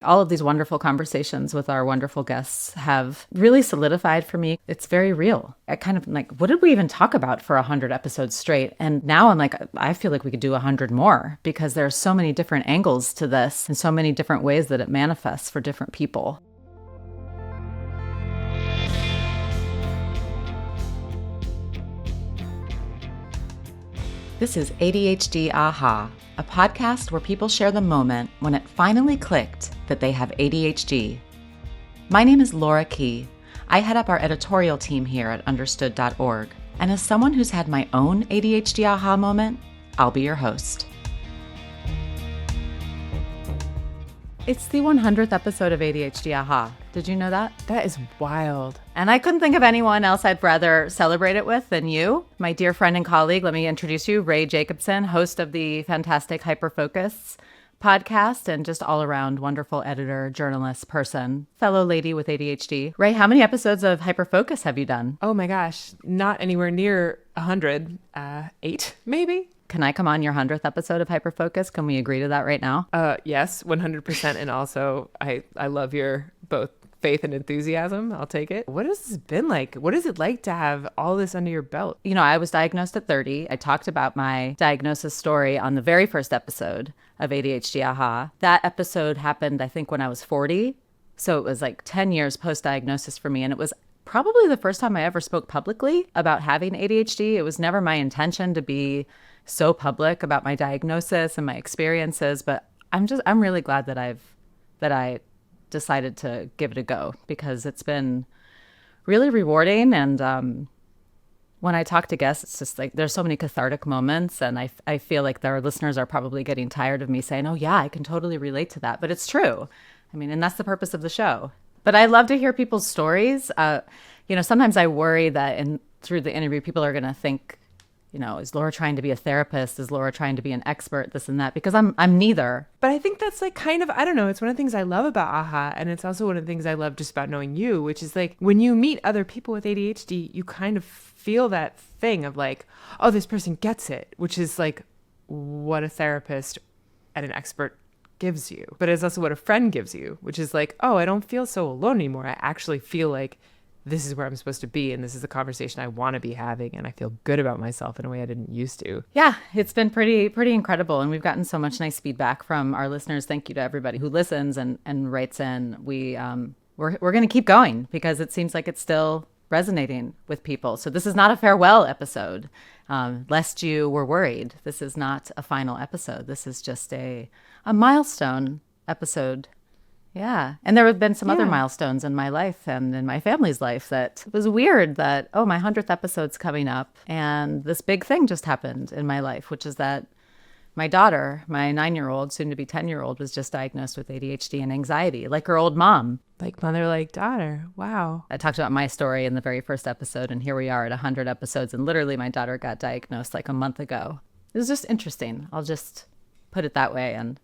All of these wonderful conversations with our wonderful guests have really solidified for me. It's very real. I kind of like, what did we even talk about for 100 episodes straight? And now I'm like, I feel like we could do 100 more because there are so many different angles to this and so many different ways that it manifests for different people. This is ADHD Aha, a podcast where people share the moment when it finally clicked that they have ADHD. My name is Laura Key. I head up our editorial team here at understood.org. And as someone who's had my own ADHD Aha moment, I'll be your host. It's the 100th episode of ADHD Aha. Did you know that? That is wild. And I couldn't think of anyone else I'd rather celebrate it with than you, my dear friend and colleague. Let me introduce you, Rae Jacobson, host of the fantastic Hyperfocus podcast and just all around wonderful editor, journalist, person, fellow lady with ADHD. Rae, how many episodes of Hyperfocus have you done? Oh my gosh, not anywhere near 100. 8, maybe? Can I come on your 100th episode of Hyperfocus? Can we agree to that right now? Yes, 100%. And also, I love your both faith and enthusiasm. I'll take it. What has this been like? What is it like to have all this under your belt? You know, I was diagnosed at 30. I talked about my diagnosis story on the very first episode of ADHD Aha. That episode happened, I think, when I was 40. So it was like 10 years post-diagnosis for me. And it was probably the first time I ever spoke publicly about having ADHD. It was never my intention to be so public about my diagnosis and my experiences, but I'm really glad that I decided to give it a go because it's been really rewarding. And when I talk to guests, it's just like there's so many cathartic moments, and I feel like our listeners are probably getting tired of me saying, "Oh yeah, I can totally relate to that," but it's true. I mean, and that's the purpose of the show. But I love to hear people's stories. Sometimes I worry that through the interview, people are going to think, is Laura trying to be a therapist? Is Laura trying to be an expert? This and that, because I'm neither. But I think that's like kind of, I don't know, it's one of the things I love about AHA. And it's also one of the things I love just about knowing you, which is like when you meet other people with ADHD, you kind of feel that thing of like, oh, this person gets it, which is like what a therapist and an expert gives you. But it's also what a friend gives you, which is like, oh, I don't feel so alone anymore. I actually feel like this is where I'm supposed to be, and this is the conversation I want to be having, and I feel good about myself in a way I didn't used to. Yeah, it's been pretty incredible, and we've gotten so much nice feedback from our listeners. Thank you to everybody who listens and writes in. We're going to keep going because it seems like it's still resonating with people. So this is not a farewell episode, lest you were worried. This is not a final episode. This is just a milestone episode. Yeah. And there have been some other milestones in my life and in my family's life that it was weird that, oh, my 100th episode's coming up. And this big thing just happened in my life, which is that my daughter, my 9-year-old, soon to be 10-year-old, was just diagnosed with ADHD and anxiety, like her old mom. Like mother, like daughter. Wow. I talked about my story in the very first episode, and here we are at 100 episodes. And literally my daughter got diagnosed like a month ago. It was just interesting. I'll just put it that way. And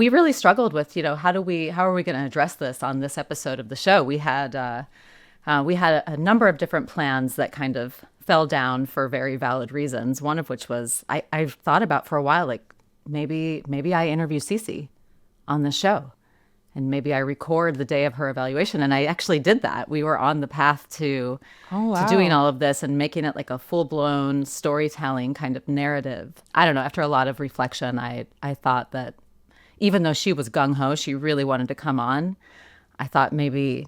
we really struggled with, how are we going to address this on this episode of the show? We had a number of different plans that kind of fell down for very valid reasons. One of which was I've thought about for a while, like maybe I interview Cece on the show, and maybe I record the day of her evaluation. And I actually did that. We were on the path to doing all of this and making it like a full-blown storytelling kind of narrative. I don't know. After a lot of reflection, I thought that even though she was gung-ho, she really wanted to come on. I thought maybe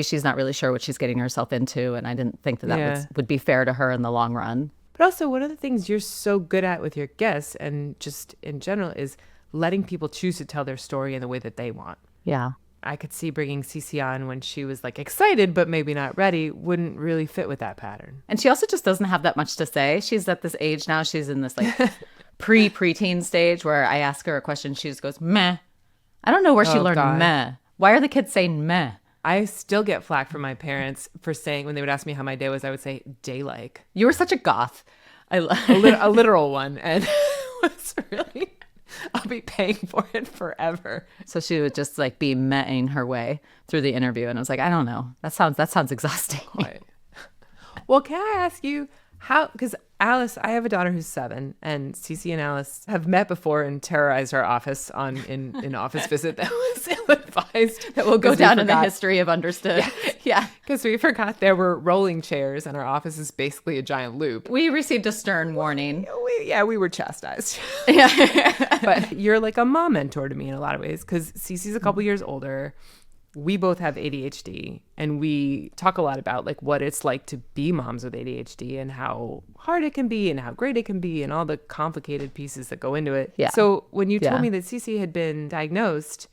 she's not really sure what she's getting herself into, and I didn't think that would be fair to her in the long run. But also, one of the things you're so good at with your guests and just in general is letting people choose to tell their story in the way that they want. Yeah. I could see bringing Cece on when she was like excited but maybe not ready wouldn't really fit with that pattern. And she also just doesn't have that much to say. She's at this age now. She's in this like preteen stage where I ask her a question. She just goes, meh. I don't know where she learned meh. Why are the kids saying meh? I still get flack from my parents for saying, when they would ask me how my day was, I would say day-like. You were such a goth. A literal one. And it was really, I'll be paying for it forever. So she would just like be mehing her way through the interview. And I was like, I don't know. That sounds exhausting. Quite. Well, can I ask you, How, because Alice, I have a daughter who's 7, and Cece and Alice have met before and terrorized our office in office visit that was ill-advised. That will go down in the history of Understood. Yeah. Because we forgot there were rolling chairs and our office is basically a giant loop. We received a stern warning. We were chastised. Yeah. But you're like a mom mentor to me in a lot of ways because Cece's a couple years older. We both have ADHD, and we talk a lot about like what it's like to be moms with ADHD and how hard it can be and how great it can be and all the complicated pieces that go into it. Yeah. So when you told me that Cece had been diagnosed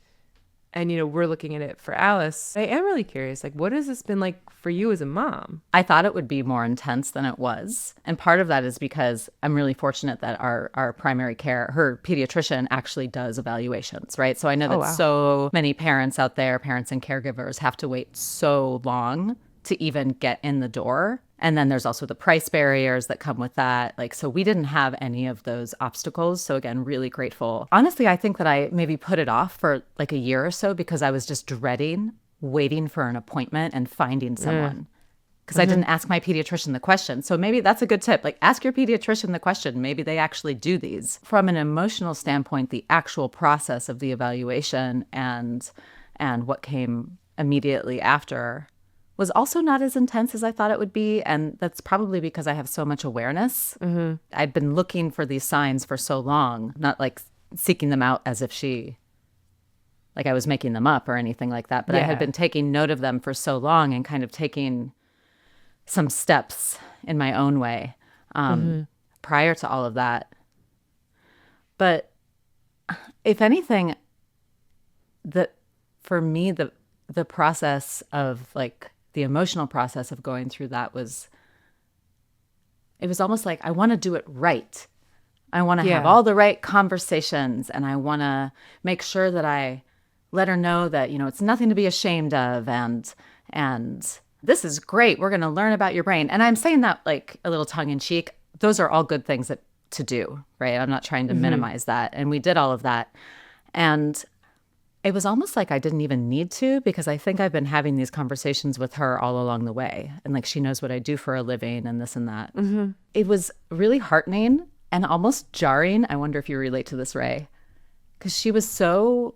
and, you know, we're looking at it for Alice, I am really curious, like, what has this been like for you as a mom? I thought it would be more intense than it was. And part of that is because I'm really fortunate that our primary care, her pediatrician actually does evaluations, right? So I know that so many parents out there, parents and caregivers, have to wait so long to even get in the door. And then there's also the price barriers that come with that. Like, so we didn't have any of those obstacles. So again, really grateful. Honestly, I think that I maybe put it off for like a year or so because I was just dreading waiting for an appointment and finding someone. Because I didn't ask my pediatrician the question. So maybe that's a good tip. Like, ask your pediatrician the question. Maybe they actually do these. From an emotional standpoint, the actual process of the evaluation and what came immediately after was also not as intense as I thought it would be. And that's probably because I have so much awareness. I'd been looking for these signs for so long, not like seeking them out as if like I was making them up or anything like that. But I had been taking note of them for so long and kind of taking some steps in my own way prior to all of that. But if anything, for me, the process of like, the emotional process of going through that it was almost like I want to do it right. I want to have all the right conversations, and I want to make sure that I let her know that, you know, it's nothing to be ashamed of, and this is great. We're going to learn about your brain. And I'm saying that like a little tongue in cheek. Those are all good things to do, right? I'm not trying to minimize that. And we did all of that. And it was almost like I didn't even need to, because I think I've been having these conversations with her all along the way. And like, she knows what I do for a living and this and that. It was really heartening and almost jarring. I wonder if you relate to this, Rae, because she was so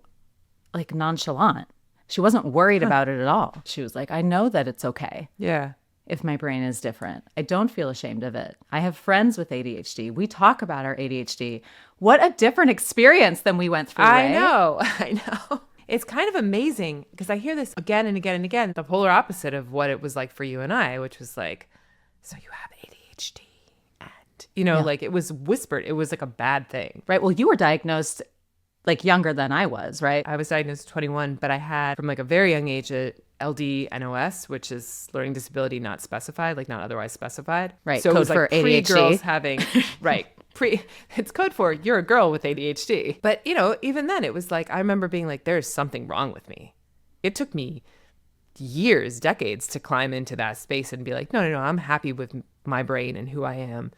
like nonchalant. She wasn't worried about it at all. She was like, I know that it's okay. Yeah. If my brain is different. I don't feel ashamed of it. I have friends with ADHD. We talk about our ADHD. What a different experience than we went through, Rae. I know. It's kind of amazing because I hear this again and again and again, the polar opposite of what it was like for you and I, which was like, so you have ADHD. And, you know, like it was whispered. It was like a bad thing. Right. Well, you were diagnosed like younger than I was, right? I was diagnosed at 21, but I had from like a very young age LD-NOS, which is learning disability not specified, like not otherwise specified. Right. So code it was like for ADHD. Girls having, right. It's code for you're a girl with ADHD. But, you know, even then it was like, I remember being like, there's something wrong with me. It took me years, decades to climb into that space and be like, no, I'm happy with my brain and who I am.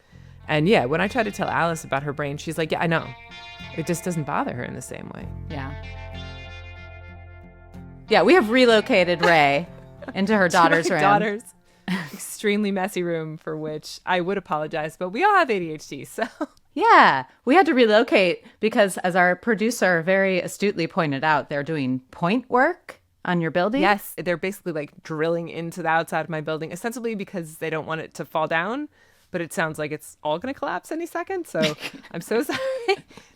And yeah, when I tried to tell Alice about her brain, she's like, yeah, I know. It just doesn't bother her in the same way. Yeah. Yeah, we have relocated Rae into her daughter's room. Daughter's extremely messy room, for which I would apologize, but we all have ADHD, so. Yeah, we had to relocate because, as our producer very astutely pointed out, they're doing point work on your building. Yes, they're basically like drilling into the outside of my building, ostensibly because they don't want it to fall down. But it sounds like it's all going to collapse any second. So I'm so sorry.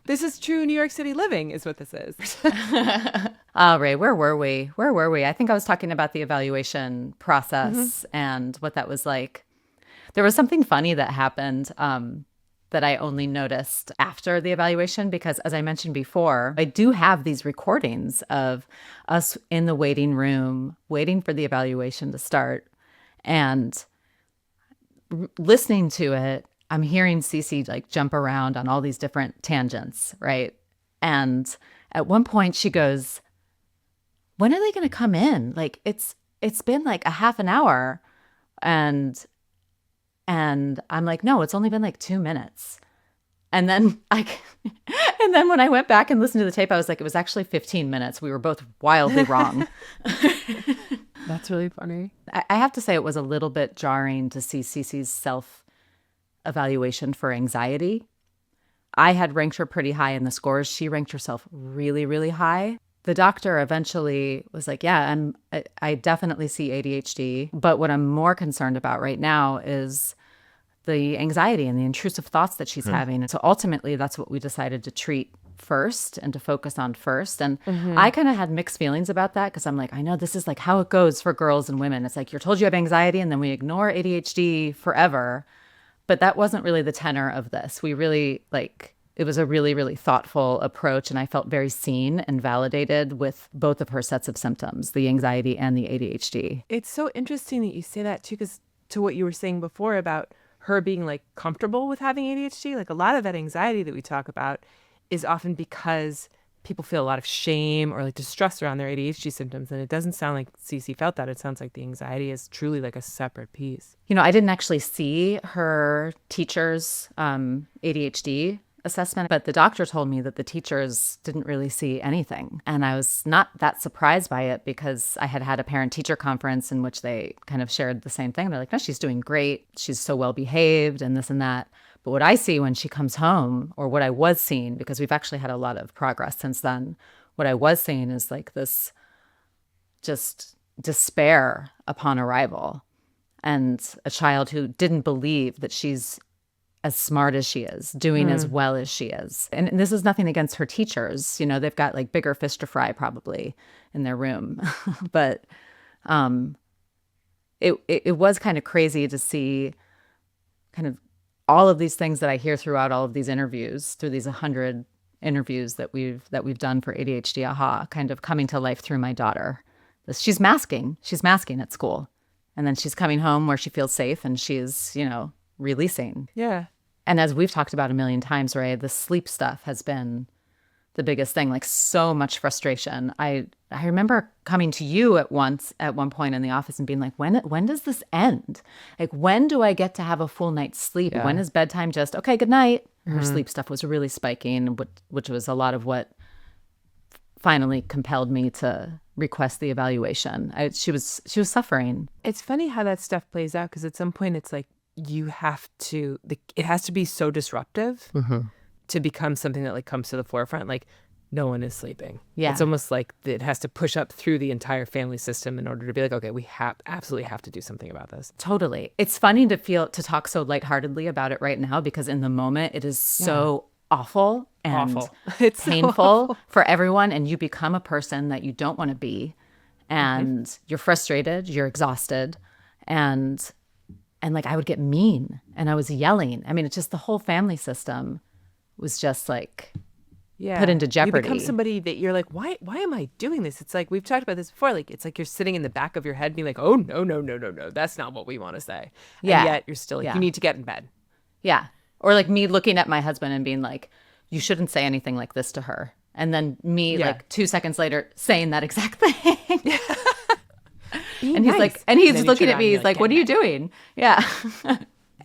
This is true New York City living is what this is. Rae, where were we? I think I was talking about the evaluation process and what that was like. There was something funny that happened that I only noticed after the evaluation because, as I mentioned before, I do have these recordings of us in the waiting room, waiting for the evaluation to start. And listening to it, I'm hearing Cece like jump around on all these different tangents, right? And at one point she goes, when are they going to come in? Like it's been like a half an hour. And I'm like, no, it's only been like 2 minutes. And then when I went back and listened to the tape, I was like, it was actually 15 minutes. We were both wildly wrong. That's really funny. I have to say it was a little bit jarring to see Cece's evaluation for anxiety. I had ranked her pretty high in the scores. She ranked herself really, really high. The doctor eventually was like, yeah, I definitely see ADHD. But what I'm more concerned about right now is the anxiety and the intrusive thoughts that she's having. And so ultimately, that's what we decided to treat first and to focus on first. And I kind of had mixed feelings about that because I'm like, I know this is like how it goes for girls and women. It's like you're told you have anxiety and then we ignore ADHD forever. But that wasn't really the tenor of this. We really it was a really, really thoughtful approach. And I felt very seen and validated with both of her sets of symptoms, the anxiety and the ADHD. It's so interesting that you say that too, because to what you were saying before about her being like comfortable with having ADHD, like a lot of that anxiety that we talk about is often because people feel a lot of shame or like distrust around their ADHD symptoms. And it doesn't sound like Cece felt that. It sounds like the anxiety is truly like a separate piece. You know, I didn't actually see her teacher's ADHD assessment, but the doctor told me that the teachers didn't really see anything. And I was not that surprised by it because I had had a parent-teacher conference in which they kind of shared the same thing. They're like, no, she's doing great. She's so well behaved and this and that. But what I see when she comes home, or what I was seeing, because we've actually had a lot of progress since then, what I was seeing is like this just despair upon arrival and a child who didn't believe that she's as smart as she is, doing as well as she is. And this is nothing against her teachers. You know, they've got like bigger fish to fry probably in their room. But it was kind of crazy to see kind of all of these things that I hear throughout all of these interviews, through these 100 interviews that we've done for ADHD Aha, kind of coming to life through my daughter. She's masking at school. And then she's coming home where she feels safe and she's, you know, releasing. Yeah. And as we've talked about a million times, Rae, the sleep stuff has been the biggest thing, like so much frustration. I remember coming to you at one point in the office and being like, when does this end? Like, when do I get to have a full night's sleep? Yeah. When is bedtime just, okay, good night? Her sleep stuff was really spiking, which was a lot of what finally compelled me to request the evaluation. She was suffering. It's funny how that stuff plays out because at some point it's like it has to be so disruptive to become something that like comes to the forefront. Like no one is sleeping. Yeah. It's almost like it has to push up through the entire family system in order to be like, okay, we absolutely have to do something about this. Totally. It's funny to talk so lightheartedly about it right now because in the moment it is so awful and It's painful so awful. for everyone. And you become a person that you don't want to be. And you're frustrated, you're exhausted. And like I would get mean and I was yelling. I mean, it's just the whole family system was just like put into jeopardy. You become somebody that you're like, why am I doing this? It's like, we've talked about this before. Like, it's like you're sitting in the back of your head being like, oh, no. That's not what we want to say. Yeah. And yet you're still like, you need to get in bed. Yeah. Or like me looking at my husband and being like, you shouldn't say anything like this to her. And then me like 2 seconds later saying that exact thing. And he's like, and he's looking at me. He's like, what are you doing? Yeah.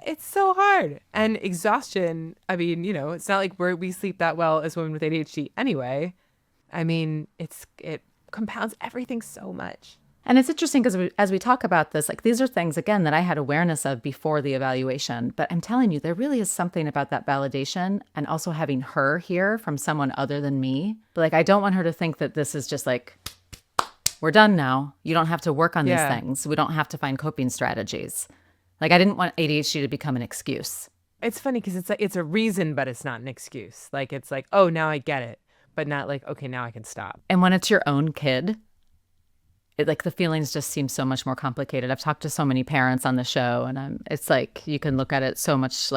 It's so hard. And exhaustion, I mean, you know, it's not like we sleep that well as women with ADHD anyway. I mean, it compounds everything so much. And it's interesting because as we talk about this, like these are things, again, that I had awareness of before the evaluation. But I'm telling you, there really is something about that validation and also having her hear from someone other than me. But like, I don't want her to think that this is just like, we're done now. You don't have to work on these things. We don't have to find coping strategies. Like I didn't want ADHD to become an excuse. It's funny because it's a reason, but it's not an excuse. Like it's like, oh, now I get it, but not like, okay, now I can stop. And when it's your own kid, like the feelings just seem so much more complicated. I've talked to so many parents on the show, and it's like you can look at it so much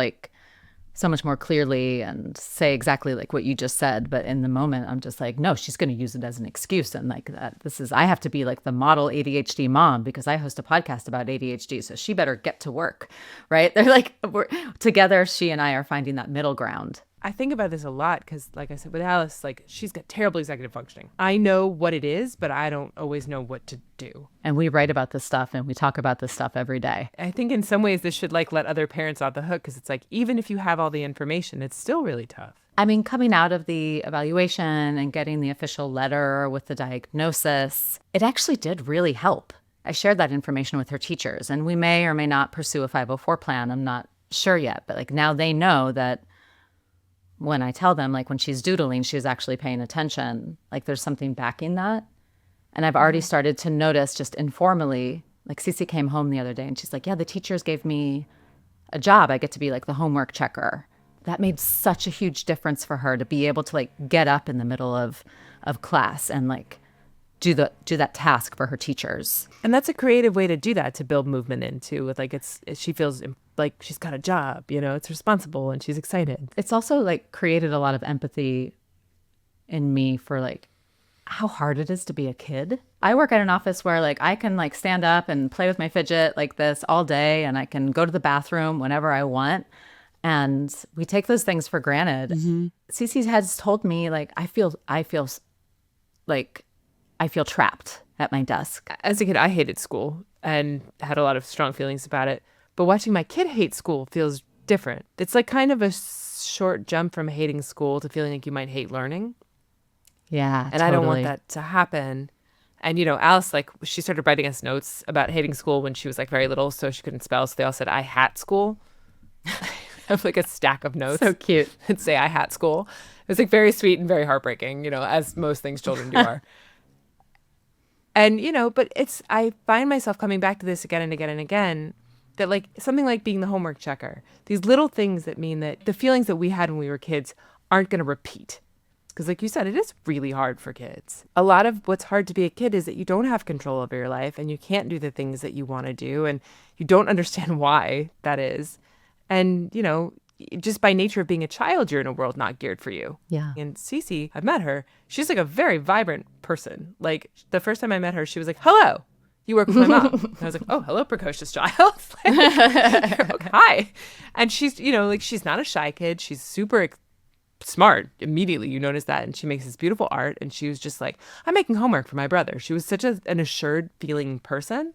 more clearly and say exactly like what you just said. But in the moment, I'm just like, no, she's going to use it as an excuse. And like that, I have to be like the model ADHD mom because I host a podcast about ADHD. So she better get to work, right? They're like, we're together. She and I are finding that middle ground. I think about this a lot because, like I said, with Alice, like she's got terrible executive functioning. I know what it is, but I don't always know what to do. And we write about this stuff and we talk about this stuff every day. I think in some ways this should like let other parents off the hook because it's like, even if you have all the information, it's still really tough. I mean, coming out of the evaluation and getting the official letter with the diagnosis, it actually did really help. I shared that information with her teachers, and we may or may not pursue a 504 plan. I'm not sure yet. But like now they know that when I tell them, like when she's doodling, she's actually paying attention. Like there's something backing that. And I've already started to notice just informally, like Cece came home the other day and she's like, yeah, the teachers gave me a job. I get to be like the homework checker. That made such a huge difference for her to be able to like get up in the middle of class and like do that task for her teachers. And that's a creative way to do that, to build movement into with like she feels like she's got a job, it's responsible and she's excited. It's also like created a lot of empathy in me for like how hard it is to be a kid. I work at an office where like I can like stand up and play with my fidget like this all day, and I can go to the bathroom whenever I want. And we take those things for granted. Cece has told me like I feel trapped at my desk. As a kid, I hated school and had a lot of strong feelings about it. But watching my kid hate school feels different. It's like kind of a short jump from hating school to feeling like you might hate learning. Yeah, and totally. I don't want that to happen. And, Alice, like, she started writing us notes about hating school when she was, like, very little, so she couldn't spell. So they all said, I hat school. I have, like, a stack of notes. So cute. And say, I hat school. It was, like, very sweet and very heartbreaking, as most things children do are. And, but I find myself coming back to this again and again and again, that, like, something like being the homework checker, these little things that mean that the feelings that we had when we were kids aren't going to repeat. Because like you said, it is really hard for kids. A lot of what's hard to be a kid is that you don't have control over your life and you can't do the things that you want to do and you don't understand why that is. And, just by nature of being a child, you're in a world not geared for you. Yeah. And Cece, I've met her. She's like a very vibrant person. Like the first time I met her, she was like, hello, you work with my mom. And I was like, oh, hello, precocious child. Like, hi. And she's, like she's not a shy kid. She's super smart. Immediately you notice that, and she makes this beautiful art, and she was just like, I'm making homework for my brother. She was such an assured feeling person.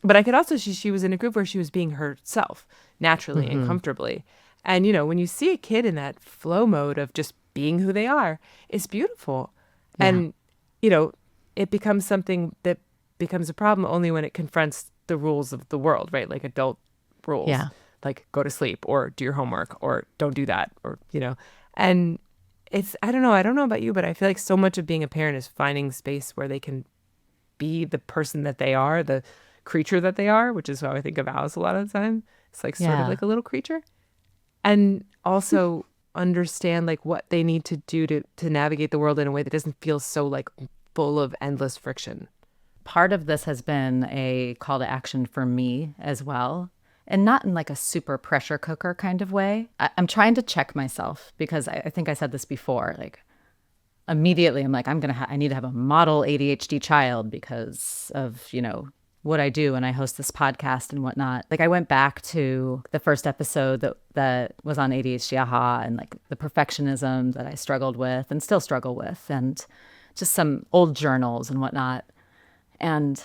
But I could also she was in a group where she was being herself naturally and comfortably. And when you see a kid in that flow mode of just being who they are, it's beautiful. Yeah. And it becomes something that becomes a problem only when it confronts the rules of the world, right? Like adult rules. Yeah. Like go to sleep or do your homework or don't do that or And I don't know about you, but I feel like so much of being a parent is finding space where they can be the person that they are, the creature that they are, which is how I think of Alice a lot of the time. It's like sort of like a little creature. And also understand like what they need to do to navigate the world in a way that doesn't feel so like full of endless friction. Part of this has been a call to action for me as well. And not in like a super pressure cooker kind of way. I'm trying to check myself because I think I said this before. Like immediately I'm like, I need to have a model ADHD child because of, what I do and I host this podcast and whatnot. Like I went back to the first episode that was on ADHD Aha and like the perfectionism that I struggled with and still struggle with and just some old journals and whatnot. And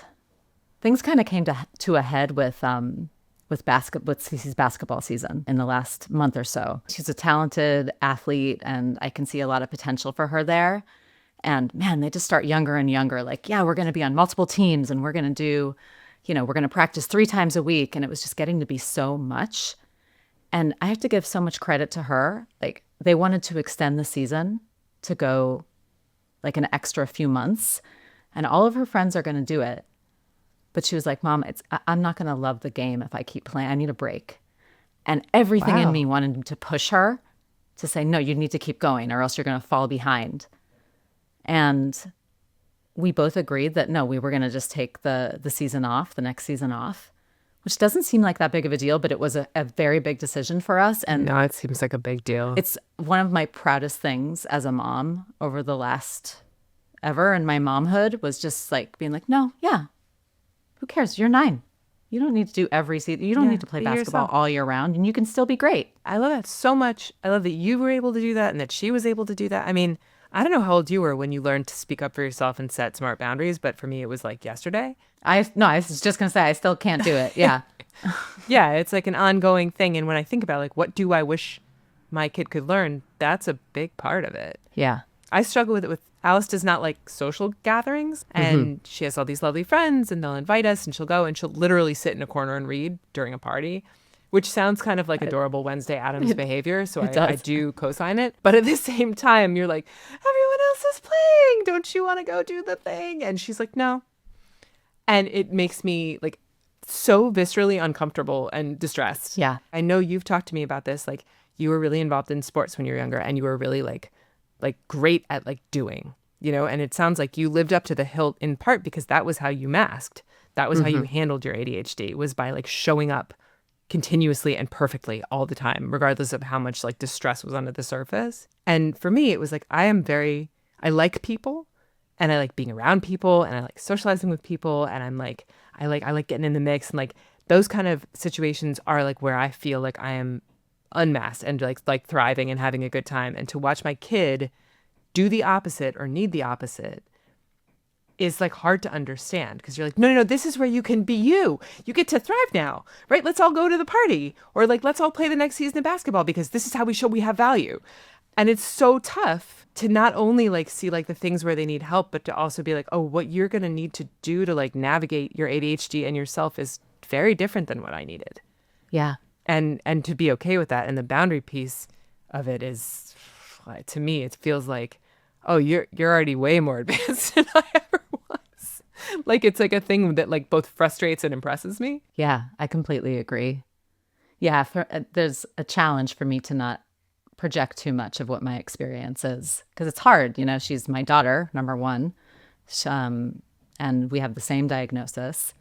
things kind of came to a head with Cece's basketball season in the last month or so. She's a talented athlete and I can see a lot of potential for her there. And man, they just start younger and younger. Like, yeah, we're going to be on multiple teams and we're going to do, we're going to practice 3 times a week. And it was just getting to be so much. And I have to give so much credit to her. Like they wanted to extend the season to go like an extra few months and all of her friends are going to do it. But she was like, Mom, I'm not going to love the game if I keep playing. I need a break. And everything in me wanted to push her to say, no, you need to keep going or else you're going to fall behind. And we both agreed that, no, we were going to just take the season off, the next season off, which doesn't seem like that big of a deal, but it was a very big decision for us. And no, it seems like a big deal. It's one of my proudest things as a mom over the last ever in my momhood was just like being like, no, yeah. Who cares? You're 9. You don't need to do every season. You don't need to play basketball all year round and you can still be great. I love that so much. I love that you were able to do that and that she was able to do that. I mean, I don't know how old you were when you learned to speak up for yourself and set smart boundaries, but for me, it was like yesterday. I was just going to say, I still can't do it. Yeah. Yeah, it's like an ongoing thing. And when I think about like, what do I wish my kid could learn? That's a big part of it. Yeah. I struggle with it Alice does not like social gatherings and she has all these lovely friends and they'll invite us and she'll go and she'll literally sit in a corner and read during a party, which sounds kind of like adorable Wednesday Addams behavior. So I does. do co-sign it. But at the same time, you're like, everyone else is playing. Don't you want to go do the thing? And she's like, no. And it makes me like so viscerally uncomfortable and distressed. Yeah. I know you've talked to me about this. Like you were really involved in sports when you were younger and you were really like great at like doing, and it sounds like you lived up to the hilt in part because that was how you masked. That was how you handled your ADHD, was by like showing up continuously and perfectly all the time, regardless of how much like distress was under the surface. And for me, it was like, I like people and I like being around people and I like socializing with people. And I like getting in the mix, and like those kind of situations are like where I feel like I am unmasked and like thriving and having a good time. And to watch my kid do the opposite or need the opposite is like hard to understand, because you're like, no, this is where you can be you. You get to thrive now, right? Let's all go to the party, or like, let's all play the next season of basketball because this is how we show we have value. And it's so tough to not only like see like the things where they need help, but to also be like, oh, what you're going to need to do to like navigate your ADHD and yourself is very different than what I needed. Yeah. And to be okay with that. And the boundary piece of it is, to me, it feels like, oh, you're already way more advanced than I ever was. Like it's like a thing that like both frustrates and impresses me. Yeah, I completely agree. Yeah, there's a challenge for me to not project too much of what my experience is, because it's hard. She's my daughter, number one, and we have the same diagnoses.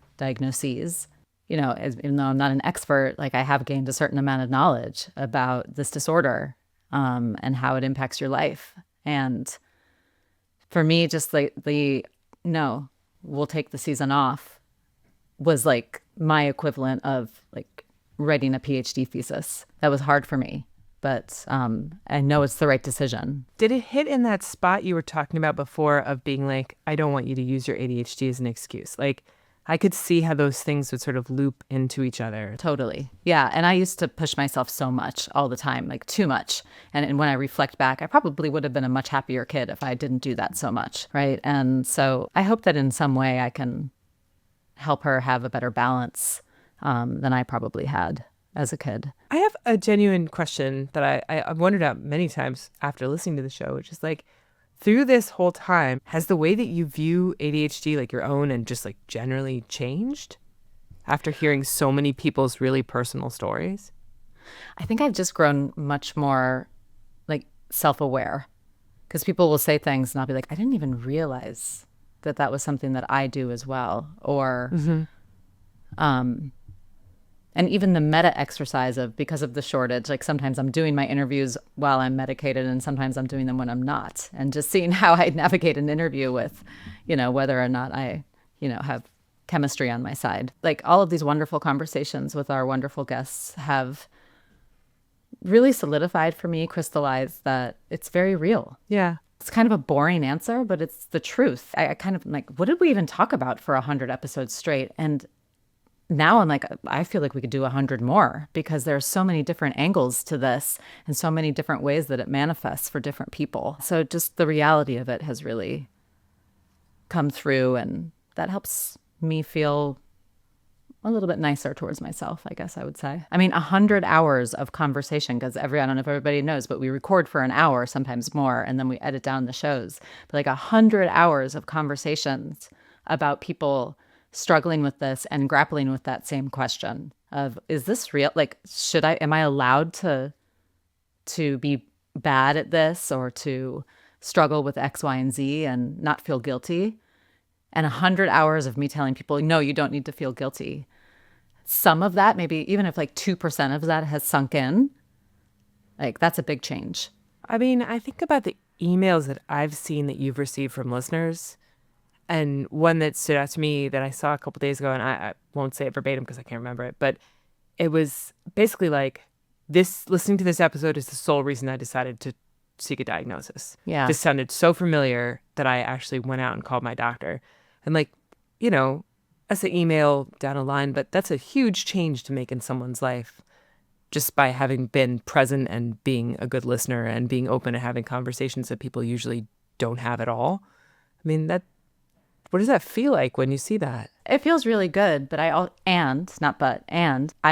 Even though I'm not an expert, like I have gained a certain amount of knowledge about this disorder and how it impacts your life. And for me, just like no, we'll take the season off was like my equivalent of like writing a PhD thesis. That was hard for me, but I know it's the right decision. Did it hit in that spot you were talking about before of being like, I don't want you to use your ADHD as an excuse? Like, I could see how those things would sort of loop into each other. Totally. Yeah. And I used to push myself so much all the time, like too much. And when I reflect back, I probably would have been a much happier kid if I didn't do that so much. Right. And so I hope that in some way I can help her have a better balance than I probably had as a kid. I have a genuine question that I've wondered out many times after listening to the show, which is like, through this whole time, has the way that you view ADHD, like your own and just like generally, changed after hearing so many people's really personal stories? I think I've just grown much more like self-aware, because people will say things and I'll be like, I didn't even realize that was something that I do as well. Or, and even the meta exercise of, because of the shortage, like sometimes I'm doing my interviews while I'm medicated and sometimes I'm doing them when I'm not. And just seeing how I navigate an interview with, whether or not I, have chemistry on my side. Like all of these wonderful conversations with our wonderful guests have really solidified for me, crystallized that it's very real. Yeah. It's kind of a boring answer, but it's the truth. I kind of like, what did we even talk about for 100 episodes straight? And now I'm like, I feel like we could do 100 more, because there are so many different angles to this and so many different ways that it manifests for different people. So just the reality of it has really come through, and that helps me feel a little bit nicer towards myself, I guess I would say. I mean, 100 hours of conversation, because I don't know if everybody knows, but we record for an hour, sometimes more, and then we edit down the shows. But like 100 hours of conversations about people struggling with this and grappling with that same question of, is this real? Like, am I allowed to be bad at this, or to struggle with X, Y, and Z and not feel guilty? And 100 hours of me telling people, no, you don't need to feel guilty. Some of that, maybe even if like 2% of that has sunk in, like that's a big change. I mean, I think about the emails that I've seen that you've received from listeners. And one that stood out to me that I saw a couple days ago, and I won't say it verbatim because I can't remember it, but it was basically like, listening to this episode is the sole reason I decided to seek a diagnosis. Yeah. This sounded so familiar that I actually went out and called my doctor. And like, that's an email down a line, but that's a huge change to make in someone's life, just by having been present and being a good listener and being open to having conversations that people usually don't have at all. I mean, what does that feel like when you see that? It feels really good, but I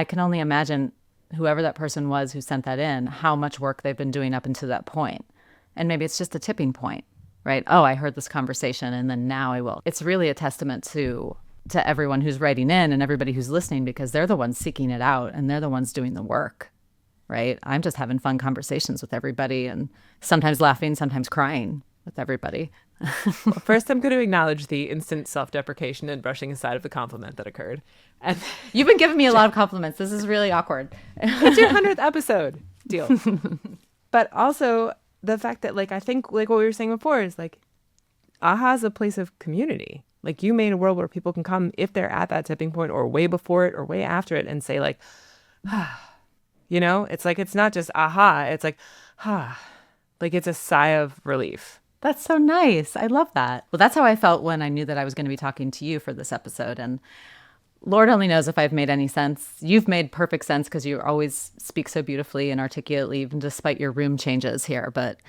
can only imagine whoever that person was who sent that in, how much work they've been doing up until that point. And maybe it's just a tipping point, right? Oh, I heard this conversation and then now I will. It's really a testament to everyone who's writing in and everybody who's listening, because they're the ones seeking it out and they're the ones doing the work, right? I'm just having fun conversations with everybody and sometimes laughing, sometimes crying with everybody. Well, first, I'm going to acknowledge the instant self-deprecation and brushing aside of the compliment that occurred. And you've been giving me a lot of compliments. This is really awkward. It's your 100th episode. Deal. But also the fact that, like, I think, like what we were saying before is, like, AHA is a place of community. Like, you made a world where people can come if they're at that tipping point or way before it or way after it and say, like, you know, it's like, it's not just AHA. It's like, like it's a sigh of relief. That's so nice. I love that. Well, that's how I felt when I knew that I was going to be talking to you for this episode. And Lord only knows if I've made any sense. You've made perfect sense because you always speak so beautifully and articulately, even despite your room changes here. But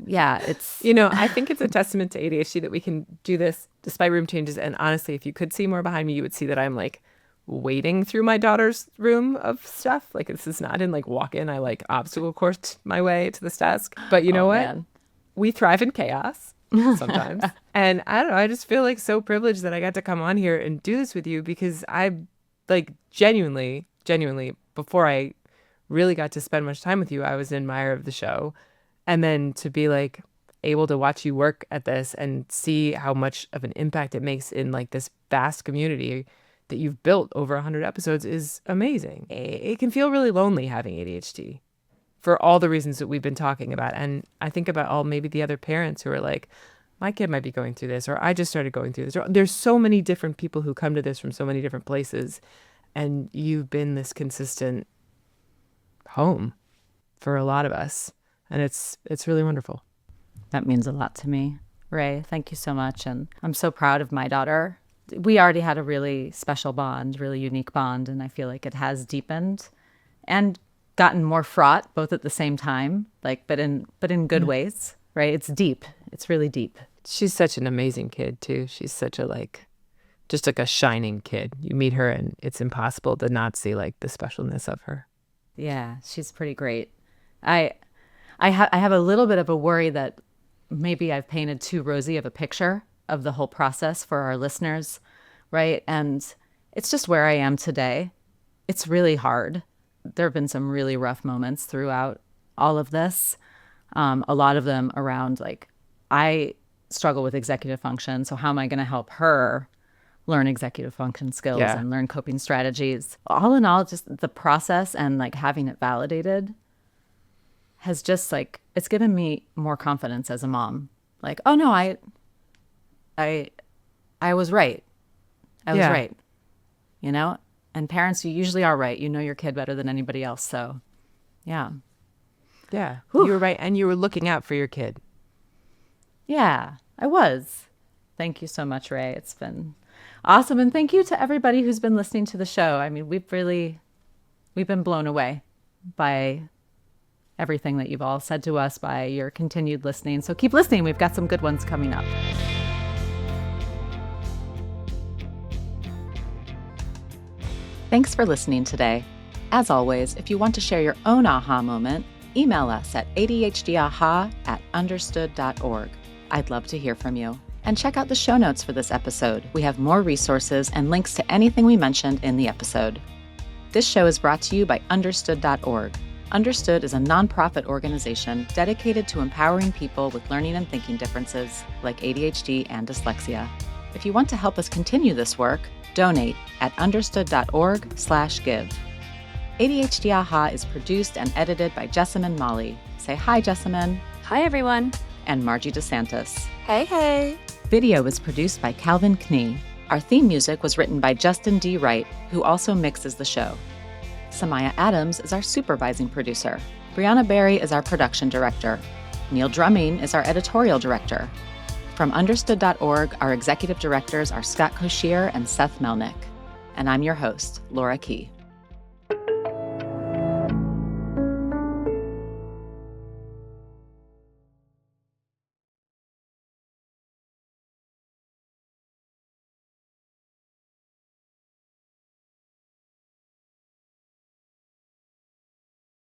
yeah, it's... You know, I think it's a testament to ADHD that we can do this despite room changes. And honestly, if you could see more behind me, you would see that I'm like wading through my daughter's room of stuff. Like, this is not in like walk in. I like obstacle coursed my way to this desk. But you know what? Man. We thrive in chaos sometimes. And I don't know, I just feel like so privileged that I got to come on here and do this with you, because I like genuinely, before I really got to spend much time with you, I was an admirer of the show. And then to be like able to watch you work at this and see how much of an impact it makes in like this vast community that you've built over 100 episodes is amazing. It can feel really lonely having ADHD for all the reasons that we've been talking about. And I think about all maybe the other parents who are like, my kid might be going through this, or I just started going through this. There's so many different people who come to this from so many different places. And you've been this consistent home for a lot of us. And it's really wonderful. That means a lot to me, Rae. Thank you so much. And I'm so proud of my daughter. We already had a really special bond, really unique bond. And I feel like it has deepened and gotten more fraught both at the same time, like, but in good ways, right? It's deep. It's really deep. She's such an amazing kid too. She's such a just like a shining kid. You meet her and it's impossible to not see like the specialness of her. Yeah, she's pretty great. I have a little bit of a worry that maybe I've painted too rosy of a picture of the whole process for our listeners, right? And it's just where I am today. It's really hard. There have been some really rough moments throughout all of this. A lot of them around, like, I struggle with executive function. So how am I going to help her learn executive function skills and learn coping strategies? All in all, just the process and like having it validated has just like, it's given me more confidence as a mom. Like, oh no, I was right. I was right. You know? And parents, you usually are right. You know your kid better than anybody else. So, yeah. Yeah. Whew. You were right. And you were looking out for your kid. Yeah, I was. Thank you so much, Rae. It's been awesome. And thank you to everybody who's been listening to the show. I mean, we've been blown away by everything that you've all said to us, by your continued listening. So keep listening. We've got some good ones coming up. Thanks for listening today. As always, if you want to share your own aha moment, email us at adhdaha@understood.org. I'd love to hear from you. And check out the show notes for this episode. We have more resources and links to anything we mentioned in the episode. This show is brought to you by understood.org. Understood is a nonprofit organization dedicated to empowering people with learning and thinking differences like ADHD and dyslexia. If you want to help us continue this work, donate at understood.org/give. ADHD Aha is produced and edited by Jessamine Molly. Say hi, Jessamine. Hi, everyone. And Margie DeSantis. Hey, hey. Video was produced by Calvin Knee. Our theme music was written by Justin D. Wright, who also mixes the show. Samaya Adams is our supervising producer. Brianna Berry is our production director. Neil Drumming is our editorial director. From understood.org, our executive directors are Scott Koshier and Seth Melnick. And I'm your host, Laura Key.